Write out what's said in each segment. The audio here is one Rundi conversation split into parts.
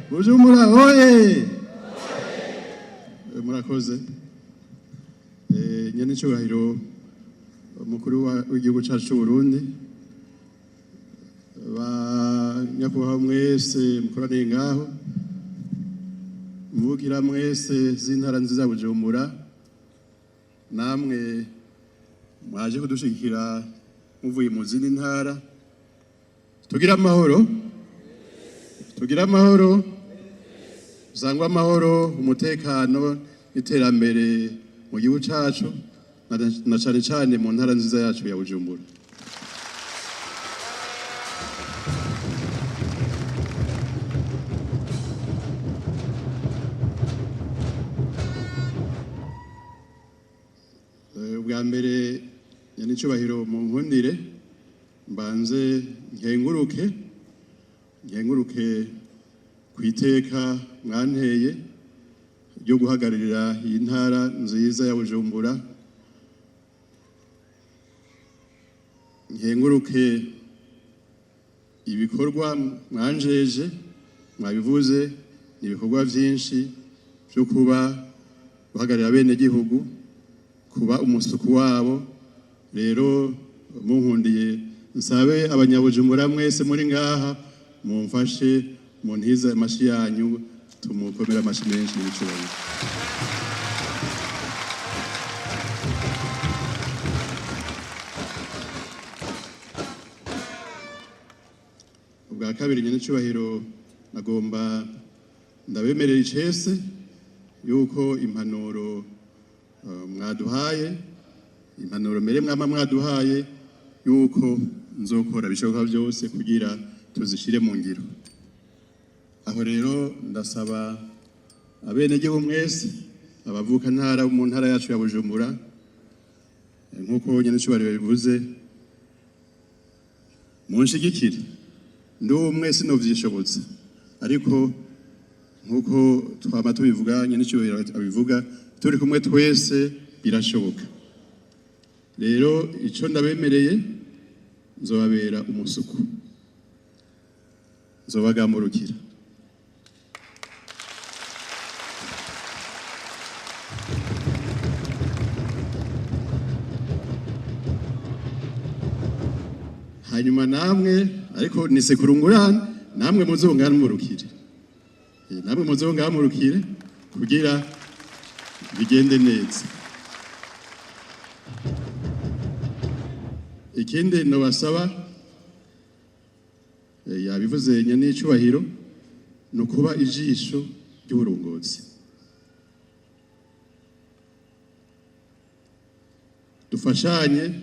Bujumbura oye! Murakoze. Nyene cyubahiro umukuru w'igihugu cyacu cy'u Burundi. Nyakubahwa mwese mukoraniye ngaho. Muvugira mwese z'intara nziza Bujumbura. Namwe mwaje kudushigikira muvuye mu zindi ntara. Tugira amahoro. Tugira amahoro. Zangwa amahoro, umutekano, iterambere mu gihugu cyacu na cyane cyane mu ntara nziza yacu ya Bujumbura. Ubwa mbere nyanicyubahiro mu nkundire mbanze nkenguruke kwiteka mwanteye ryo guhagararira iyi ntara nziza ya Bujumbura. Nkenguruke ibikorwa mwanjeje mwabivuze ni ibikorwa byinshi byo kuba guhagararira bene gihugu, kuba umusuku wabo. Rero munkundiye nsabe abanyabujumbura mwese muri ngaha mumfashe muntiza amashi yanyu tumukomera amashi menshi n'icubahiro. Ubwa kabiri nyene cyubahiro nagomba ndabemerera icese yuko impanuro mwaduhaye, impanuro mere mwama mwaduhaye yuko nzokora bishoboka byose kugira tuzishire mu ngiro. Aho rero ndasaba abenegihugu mwese abavuka ntara mu ntara yacu ya Bujumbura, nkuko nyene cyubahiro bivuze, munshigikire ndumwe sinovyishobotse, ariko nkuko twama tubivuga nyene cyubahiro abivuga, turi kumwe twese birashoboka. Rero ico ndabemereye nzobabera umusuku, nzobagamurukira. Hanyuma namwe ariko nisekurungurana namwe muzongamurukire, namwe muzongamurukire kugira bigende neza. Ikindi nobasaba yabivuze nyene cyubahiro no kuba ijisho ry'uburongozi. Dufashanye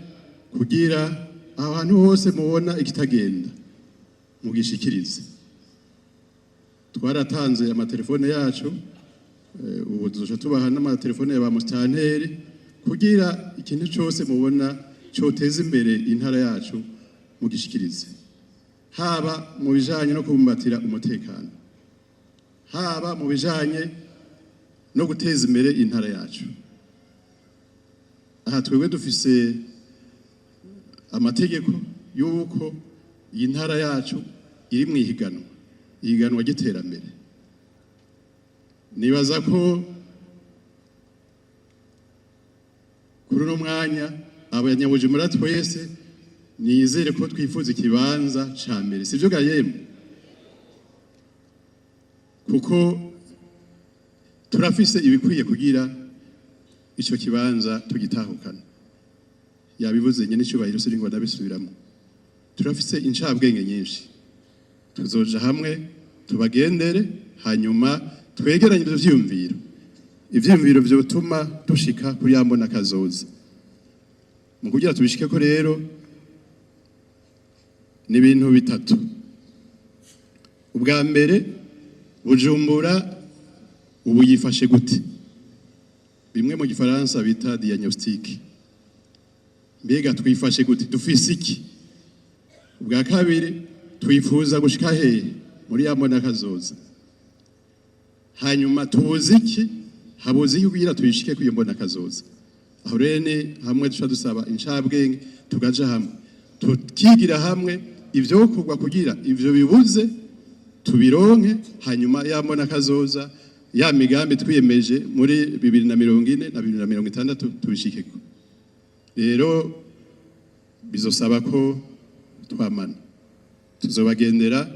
kugira ahantu hose mubona ikitagenda mugishikirize. Twaratanze amatelefone yacu, ubu tuzoca tubaha n'amatelefone ya ba mustanteri kugira ikintu cyose mubona cyoteza imbere intara yacu mugishikirize, haba mu bijanye no kubumbatira umutekano, haba mu bijanye no guteza imbere intara yacu. Aha twebwe dufise amategeko yuko iyi ntara yacu iri mu ihiganwa ry'iterambere. Nibaza ko kuri uno mwanya abanyabujumbura twese nizere ko twifuza ikibanza ca mbere, sivyo ga yemwe? Kuko turafise ibikwiye kugira ico kibanza tugitahukana. Yabivuze nyene cyubahiro siringo ndabisubiramo. Turafise incabwenge nyinshi, tuzoja hamwe tubagendere, hanyuma twegeranye ivyiyumviro vyotuma dushika kuri yambona kazoza. Mu kugira tubishike ko rero ni ibintu bitatu. Ubwa mbere, Bujumbura ubu yifashe gute? Bimwe mu gifaransa bita diagnostic. Mbega twifashe gute? Dufise iki? Ubwa kabiri, twifuza gushika hehe muri yambona kazoza? Hanyuma tubuze iki? Habuze iki kugira tuyishike kuyambona kazoza? Aho rene hamwe duca dusaba incabwenge tugaja hamwe tukigira hamwe ivyo kugwa kugira ivyo bibuze tubironke hanyuma yambona kazoza ya migambi twiyemeje muri 2040 na 2060 tubishikeko. Rero bizosaba ko twamana tuzobagendera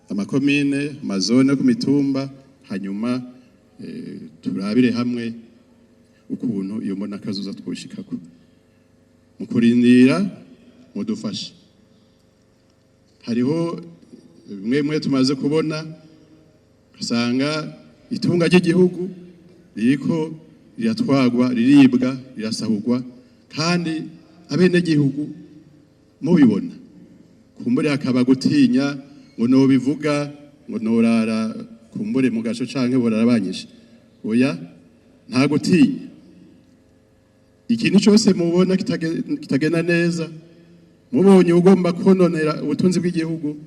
amakomine amazone ku mitumba hanyuma turabire hamwe ukuntu iyo mbona kazoza twoshikako mu kurindira mudufashe. Hariho mwe tumaze kubona usanga itunga ry'igihugu ririko riratwagwa riribwa rirasahurwa kandi abene gihugu mubibona kumbure hakaba gutinya ngo no bivuga ngo norara kumbure mu gaco canke borarabanyisha oya nta gutinya. Ikintu cyose mubona kitagenda neza mubonye ugomba kononera ubutunzi bw'igihugu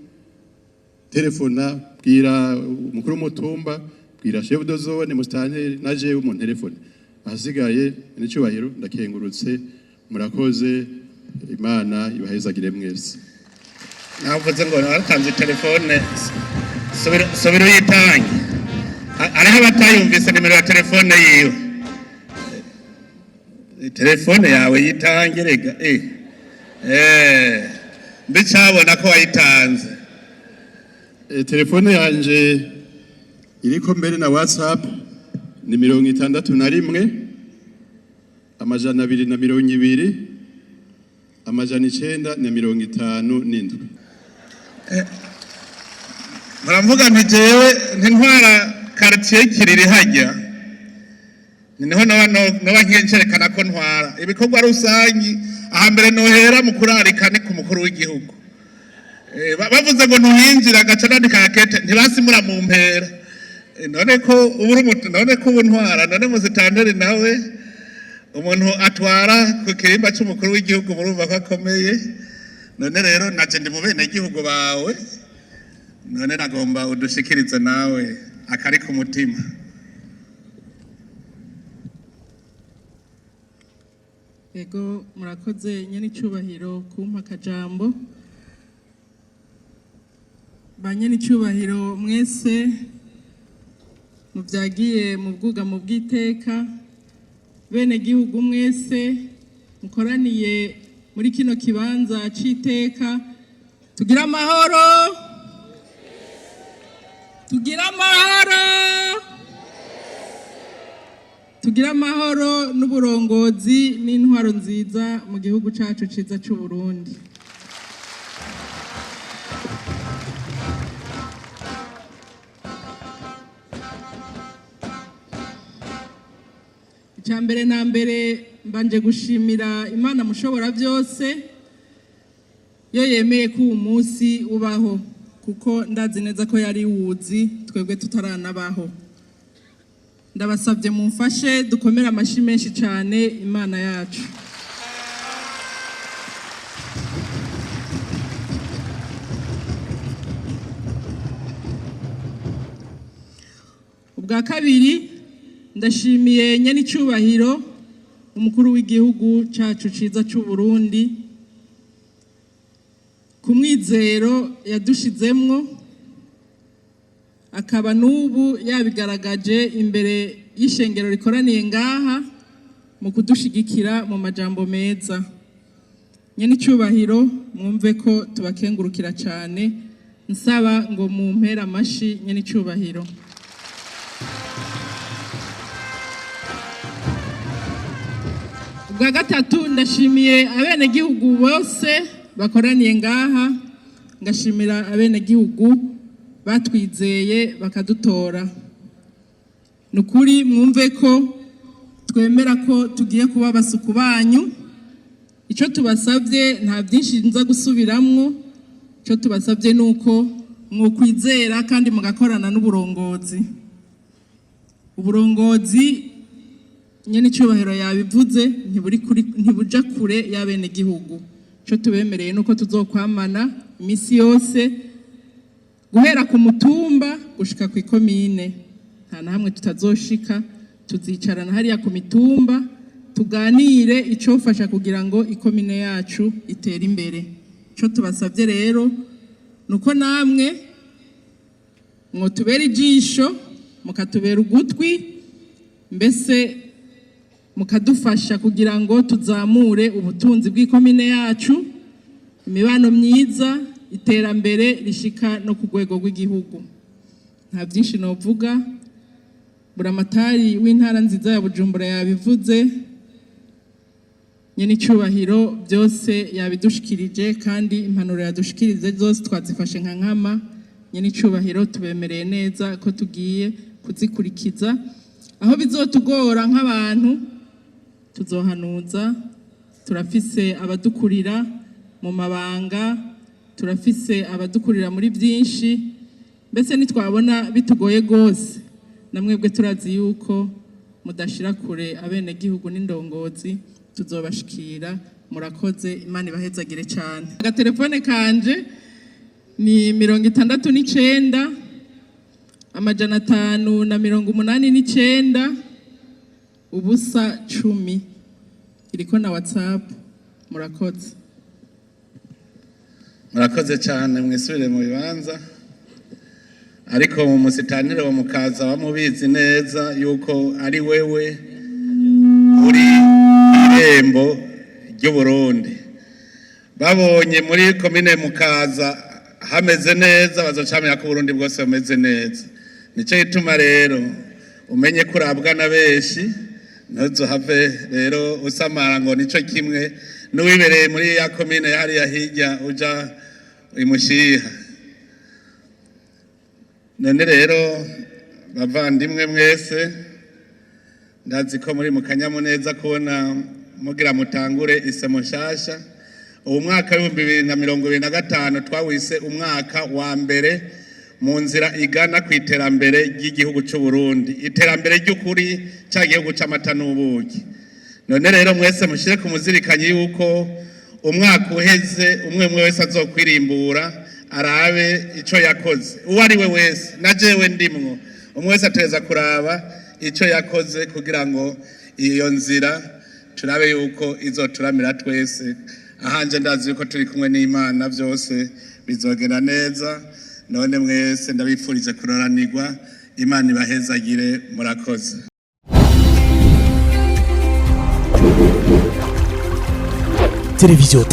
telefona bwira umukuru w'umutumba bwira chef de zone mustanteri naje mu telefone ahasigaye n'icubahiro ndakengurutse murakoze Imana ibahezagire mwese. Navuze ngo aratanze telefone sobiro yitange ariho abatayumvise nimero ya telefone yiwe telefone yawe yitange rega mbicabona ko wayitanze. Telefone yanje iriko mbere na WhatsApp ni 61 amajana 220 amajana 957. Muravuga nti jewe ntintwara quartier kiriri hajya niho no ncerekana ko ntwara ibikorwa rusangi ahambere nohera mu kurarikane ku mukuru w'igihugu. Bavuze ngo ntuhinjira gacanandika akete ntibasimura mu mpera none ko ubu ntwara none muzitandere nawe umuntu atwara ku kirimba cy'umukuru w'igihugu murumva ko akomeye. None rero naje ndi mu bene gihugu bawe none nagomba udushikirize nawe akari ku mutima. Ego murakoze nyene icubahiro kumpa akajambo. Banyene icubahiro mwese muvyagiye mu bwugamo bw'iteka bene gihugu mwese mukoraniye muri kino kibanza c'iteka tugira amahoro tugira amahoro n'uburongozi n'intwaro nziza mu gihugu cacu ciza c'u Burundi. Icambere na mbere mbanje gushimira Imana mushobora byose yo yemeye ko uyu munsi ubaho kuko ndazi neza ko yari wuzi twebwe tutaranabaho. Ndabasabye mumfashe dukomera amashi menshi cyane Imana yacu. Ubwa kabiri ndashimiye nyene icubahiro umukuru w'igihugu cacu ciza c'u Burundi ku mwizero yadushizemwo akaba n'ubu yabigaragaje imbere y'ishengero rikoraniye ngaha mu kudushigikira mu majambo meza. Nyene icubahiro mwumve ko tubakengurukira cyane nsaba ngo mumpera amashi nyene icubahiro. Ubwa gatatu ndashimiye abene gihugu bose bakoraniye ngaha ngashimira abene gihugu batwizeye bakadutora. Nukuri mwumve ko twemera ko tugiye kuba basuku banyu. Ico tubasavye nta byinshi nza gusubiramwo. Ico tubasavye nuko mwokwizera kandi mugakorana n'uburongozi. Uburongozi nyene icubahiro yabivuze ntibuja kure y'abene gihugu. Ico tubemereye nuko tuzokwamana imisi yose guhera ku mutumba gushika ku ikomine. Nta na hamwe tutazoshika, tuzicarana hariya ku mitumba tuganire icofasha kugira ngo ikomine yacu itere imbere. Ico tubasavye rero nuko namwe mwotubera ijisho mukatubera ugutwi mbese mukadufasha kugira ngo tuzamure ubutunzi bw'ikomine yacu, imibano myiza, iterambere rishika no ku rwego rw'igihugu. Nta byinshi novuga, buramatari w'intara nziza ya Bujumbura yabivuze, nyene icyubahiro byose yabidushikirije kandi impanuro yadushikirize zose twazifashe nka nkama. Nyene icyubahiro tubemereye neza ko tugiye kuzikurikiza, aho bizotugora nk'abantu tuzohanuza. Turafise abadukurira mu mabanga, turafise abadukurira muri byinshi, mbese nitwabona bitugoye gose namwebwe turazi yuko mudashira kure abene gihugu n'indongozi tuzobashikira. Murakoze, Imana ibahezagire cyane. Agatelefone kanje ni 69 589 ubusa 10, iriko na WhatsApp. Murakoze. Murakoze cyane, mwisubire mu bibanza. Ariko mu musitanire wa mukaza bamubizi neza yuko ari wewe uri irembo ry'u Burundi. Babonye muri komine Mukaza hameze neza, bazocamenya ko Burundi bwose bumeze neza. Nico gituma rero umenye kurabwa na benshi, ntuzohave rero usamara ngo nico kimwe n'uwibereye muri ya komine yari yahirya uja imushiha. None rero bavandimwe mwese, ndazi ko muri mu kanyamuneza kubona mugira mutangure isemo nshasha. Ubu mwaka wa 2025 twawise umwaka wa mbere mu nzira igana ku iterambere ry'igihugu cy'u Burundi, iterambere ry'ukuri cya gihugu cy'amata n'ubuki. None rero mwese mushire ku muzirikanye yuko umwaka uheze umwe wese azokwirimbura arabe ico yakoze. Uwo ari we wese, na jewe ndimwo, umwe wese ateza kuraba ico yakoze kugira ngo iyo nzira turabe yuko izoturamira twese. Ahanje ndazi yuko turi kumwe n'Imana byose bizogenda neza. None mwese ndabifurize kuroranirwa, Imana ibahezagire. Murakoze. Télévision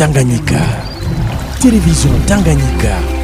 Tanganyika.